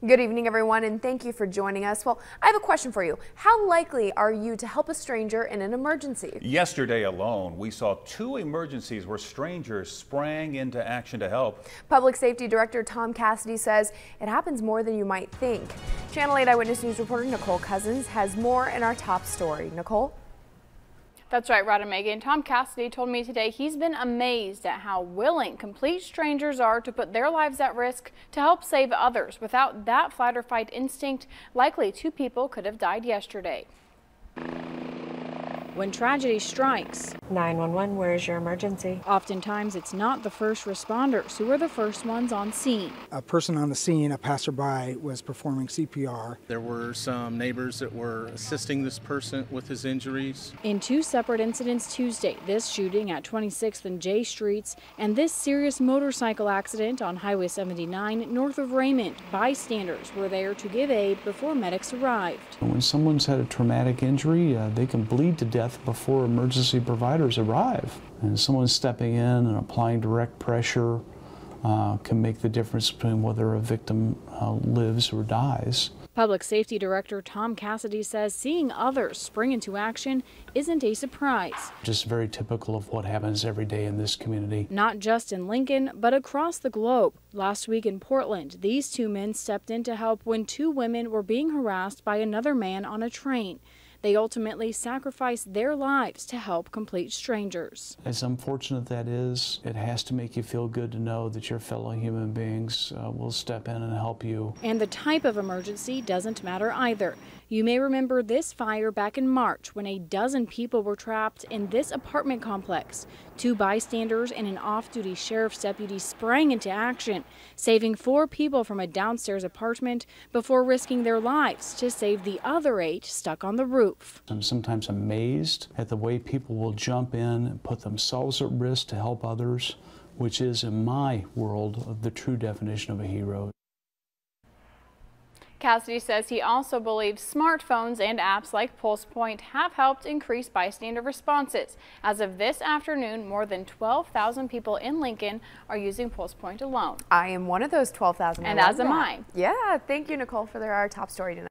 Good evening, everyone, and thank you for joining us. Well, I have a question for you. How likely are you to help a stranger in an emergency? Yesterday alone, we saw 2 emergencies where strangers sprang into action to help. Public Safety Director Tom Cassidy says it happens more than you might think. Channel 8 Eyewitness News reporter Nicole Cousins has more in our top story. Nicole? That's right, Rod and Megan. Tom Cassidy told me today he's been amazed at how willing complete strangers are to put their lives at risk to help save others. Without that fight or fight instinct, likely 2 people could have died yesterday. When tragedy strikes, 911, where is your emergency? Oftentimes it's not the first responders who are the first ones on scene. A person on the scene, a passerby, was performing CPR. There were some neighbors that were assisting this person with his injuries. In 2 separate incidents Tuesday, this shooting at 26th and J Streets and this serious motorcycle accident on Highway 79 north of Raymond, bystanders were there to give aid before medics arrived. When someone's had a traumatic injury, they can bleed to death before emergency providers arrive. And someone stepping in and applying direct pressure can make the difference between whether a victim lives or dies. Public Safety Director Tom Cassidy says seeing others spring into action isn't a surprise. Just very typical of what happens every day in this community. Not just in Lincoln, but across the globe. Last week in Portland, these 2 men stepped in to help when 2 women were being harassed by another man on a train. They ultimately sacrificed their lives to help complete strangers. As unfortunate that is, it has to make you feel good to know that your fellow human beings will step in and help you. And the type of emergency doesn't matter either. You may remember this fire back in March when a dozen people were trapped in this apartment complex. 2 bystanders and an off-duty sheriff's deputy sprang into action, saving 4 people from a downstairs apartment before risking their lives to save the other 8 stuck on the roof. I'm sometimes amazed at the way people will jump in and put themselves at risk to help others, which is, in my world, the true definition of a hero. Cassidy says he also believes smartphones and apps like PulsePoint have helped increase bystander responses. As of this afternoon, more than 12,000 people in Lincoln are using PulsePoint alone. I am one of those 12,000. And as am I. Yeah, thank you, Nicole, for our top story tonight.